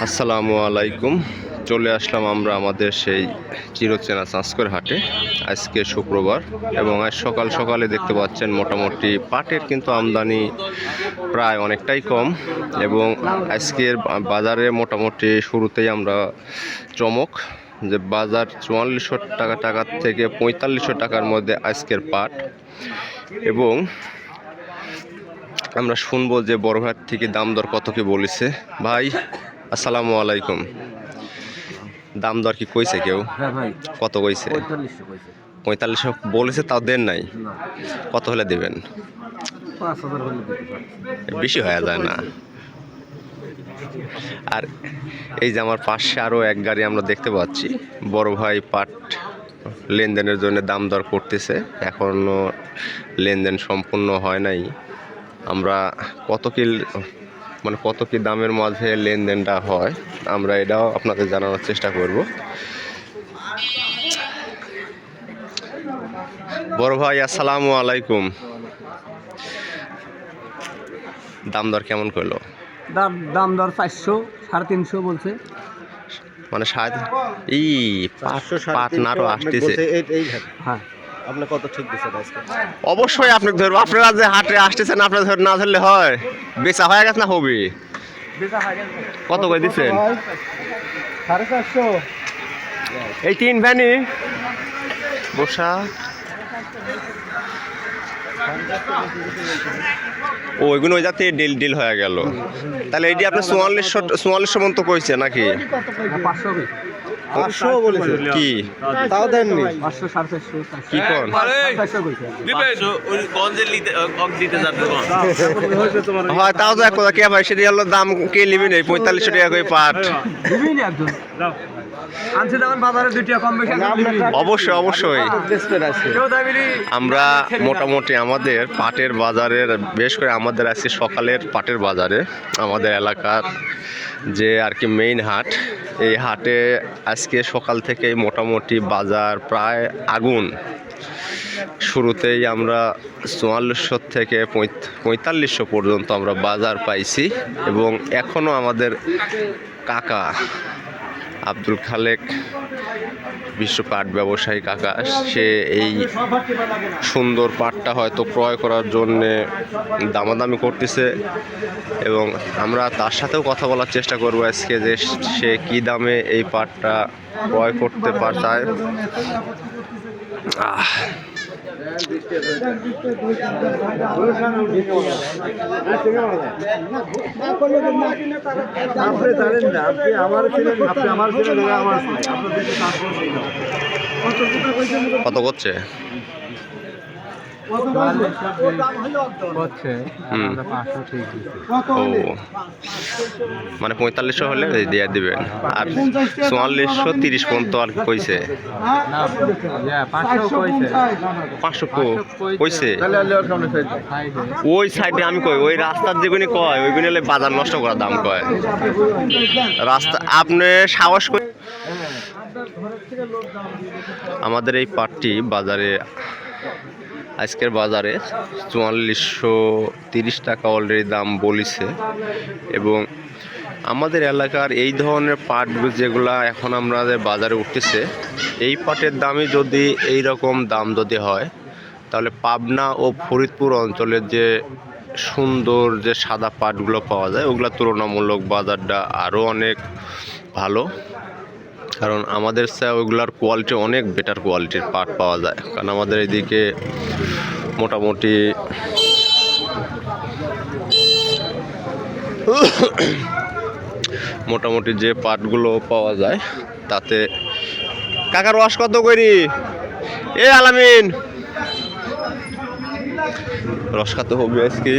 আসসালামু আলাইকুম। চলে আসলাম আমরা আমাদের সেই চিরচেনা চাঁচকর হাটে। আজকে শুক্রবার এবং আজ সকাল সকালে দেখতে পাচ্ছেন মোটামুটি পাটের কিন্তু আমদানি প্রায় অনেকটাই কম এবং আজকের বাজারে মোটামুটি শুরুতেই আমরা চমক যে বাজার ৪৪০০ টাকা থেকে ৪৫০০ টাকার মধ্যে আজকের পাট। এবং আমরা শুনবো যে বড় ভাইয়ের থেকে দাম দর কত কি বলেছে। ভাই আসসালামু আলাইকুম। দাম দর কি কইছে কেউ? হ্যাঁ ভাই, কত কইছে? ৪৫০০ কইছে। ৪৫০০ বলেছে, তাও দেন নাই? না, কত হলে দেবেন? ৫,০০০ হলে দিতে পারছি। বেশি হয়ে যায় না? আর এই যে আমার পাশে আরও এক গাড়ি আমরা দেখতে পাচ্ছি, বড় ভাই পাট লেনদেনের জন্য দাম দর করতেছে। এখনও লেনদেন সম্পূর্ণ হয় নাই। আমরা কত কি দামের মাঝে লেনদেনটা হয় আমরা এটাও আপনাদের জানানোর চেষ্টা করব। বড় ভাই আসসালামু আলাইকুম। দাম দর কেমন করলো? দাম দর ৪০০, ৩৫০ বলছে। মানে এই পাট নাড়ো আসতেছে। হ্যাঁ, আপনি কত ঠিক দিচ্ছেন আজকে? অবশ্যই আপনাকে ধরবো। আপনারা যে হাটে আসতেছেন আপনারা না ধরলে হয়? বেচা হয়ে গেছে না হবে? কত করে দিচ্ছেন? ৪৫০। এই ৩ ভ্যানি বসা ওইগুলো ওই যাতে ডিল হয়ে গেল। তাহলে এইটি আপনি ৪৪০০ মতো কইছে নাকি? ৫০০ বলেছে কি তাও দেননি? ৫০০, ৪৫০। কি কোন? ৪৫০ কইছে। হয় তাও তো এক কথা। কে ভাই সেটি হলো দাম কে নিবি নেই? ৪৫০০ টাকা করে পাট। দিবি না একজন। আনছে যেমন বাজারে ২ টাকা কম বেশি একজন দিবি। অবশ্যই কেউ দাবি আমরা মোটামুটি আমাদের পাটের বাজারের, বেশ করে আমাদের আজকে সকালের পাটের বাজারে আমাদের এলাকার যে আর কি মেইন হাট, এই হাটে আজকে সকাল থেকেই মোটামুটি বাজার প্রায় আগুন। শুরুতেই আমরা ৪৪০০ থেকে ৪৫০০ পর্যন্ত আমরা বাজার পাইছি এবং এখনও আমাদের কাকা আব্দুল খালেক, বিশ্ব পাট ব্যবসায়ী কাকা, সে এই সুন্দর পাটটা হয়তো ক্রয় করার জন্যে দামাদামি করতেছে এবং আমরা তার সাথেও কথা বলার চেষ্টা করব আজকে যে সে কী দামে এই পাটটা ক্রয় করতে চায়। কত করছে? ও মানে ৪৫০০ হলে দিয়ে দিবেন আর ৪৪০০ পর্যন্ত আর কইছে? ৫০০ কইছে। ওই সাইডে আমি কই ওই রাস্তার যেগুলি কয় ওইগুলি হলে বাজার নষ্ট করার দাম কয়। রাস্তা আপনি সাহস করে আমাদের এই পাটটি বাজারে আজকের বাজারে ৪৪৩০ টাকা অলরেডি দাম বলিছে এবং আমাদের এলাকার এই ধরনের পাট যেগুলা এখন আমাদের বাজারে উঠতেছে, এই পাটের দামই যদি এই রকম দাম যদি হয় তাহলে পাবনা ও ফরিদপুর অঞ্চলের যে সুন্দর যে সাদা পাটগুলো পাওয়া যায় ওগুলোর তুলনামূলক বাজারটা আরও অনেক ভালো। কারণ আমাদের ওইগুলার কোয়ালিটি অনেক বেটার কোয়ালিটির পাট পাওয়া যায়। কারণ আমাদের এদিকে মোটামুটি যে পাটগুলো পাওয়া যায় তাতে কাকার রস কত করি? এ আলামিন রস খাতে হবে আজকে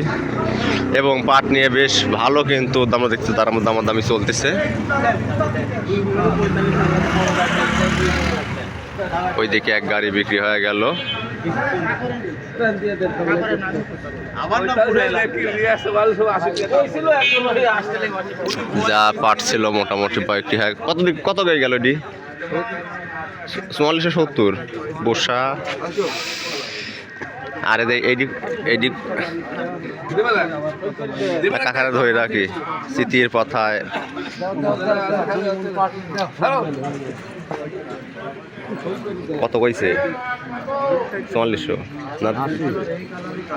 এবং পাট নিয়ে বেশ ভালো কিন্তু দাম দেখতে তার দামাদামি চলতেছে। ওইদিকে এক গাড়ি বিক্রি হয়ে গেল। যা পাট ছিল মোটামুটি কয়েকটি কত হয়ে গেল? ৪৪৭০ বসা আর এইদিক এইদিক কাকারে ধরে রাখি স্মৃতির কথায়। কত কইছে? 4400 না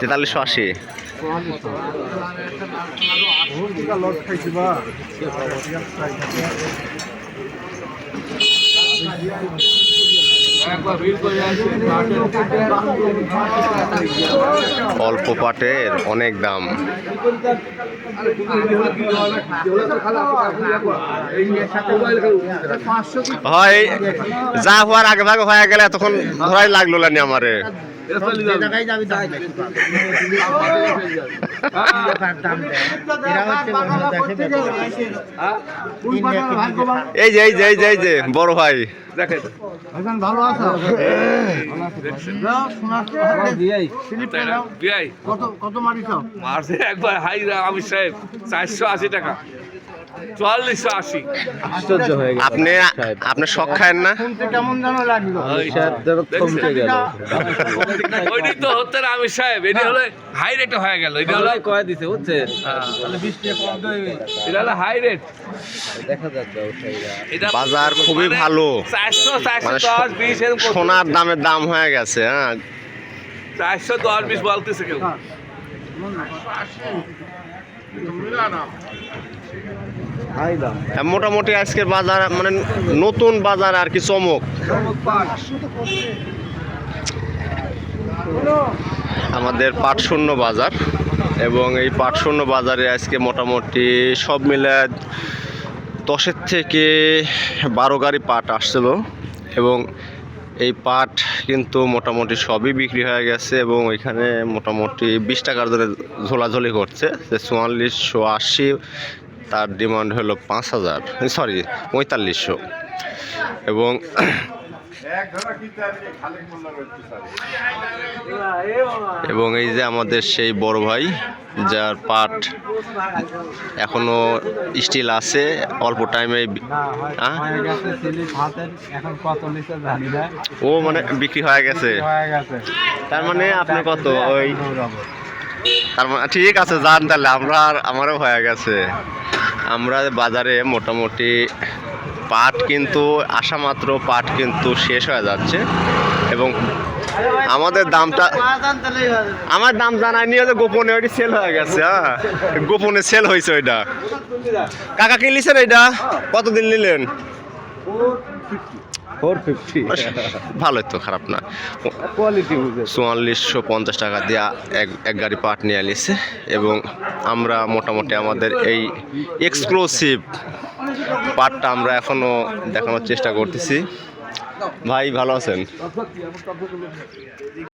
4380? অল্প পাটের অনেক দাম। হয় যা হওয়ার আগে ভাগে হয়ে গেলে তখন ধরাই লাগলো না আমারে। এই যে এই যে এই যে এই যে বড় ভাই দেখেন ভালো আছো? কত মারিছ? মারছে একবার হাই আমি সাহেব 480 টাকা 4480। আশ্চর্য হয়ে গেল। আপনি শখ খায়েন না? কেমন যেন লাগলো। কমতে গেল। ওইটাই তো হতেন আমি সাহেব, এটা হলো হাই রেট হয়ে গেল। এটা হলো কয় দিছে বুঝছেন? এটা হলো হাই রেট। দেখা যাক ব্যবসায়ীরা। এটা বাজার খুবই ভালো, 400 মানে 410 20 এরকম সোনার দামের দাম হয়ে গেছে। হ্যাঁ 410 20 বলতেছে কেউ। মোটামুটি আজকের বাজার মানে নতুন বাজার আর কি, চমক। আমাদের পাট শূন্য বাজার, এবং এই পাট শূন্য বাজারে আজকে মোটামুটি সব মিলে 10 থেকে 12 গাড়ি পাট আসছিল, এবং এই পাট কিন্তু মোটামুটি সবই বিক্রি হয়ে গেছে। এবং ওইখানে মোটামুটি 20 টাকার ধরে ঝোলাঝুলি করছে, যে 4480, তার ডিমান্ড হলো 5000, সরি 4500। এবং এবং এই যে আমাদের সেই বড় ভাই, যার পাট এখনো স্টিল আছে, অল্প টাইমে ও মানে বিক্রি হয়ে গেছে। তার মানে আপনি কত ওই, তার মানে ঠিক আছে যান তাহলে, আমারও হয়ে গেছে। আমরা বাজারে মোটামুটি পাট কিন্তু আসা মাত্র পাট কিন্তু শেষ হয়ে যাচ্ছে, এবং আমাদের দামটা, আমার দাম জানাই নিয়ে গোপনে ওইটি সেল হয়ে গেছে। হ্যাঁ গোপনে সেল হয়েছে ওইটা। কাকা কি নিছেন এইটা? কতদিন নিলেন? 450 ভালোই তো, খারাপ না। কোয়ালিটি বুঝে 4450 টাকা দিয়ে এক গাড়ি পাট নিয়ে নিছে। এবং আমরা মোটামুটি আমাদের এই এক্সক্লুসিভ পাটটা আমরা এখনো দেখানোর চেষ্টা করতেছি। ভাই ভালো আছেন?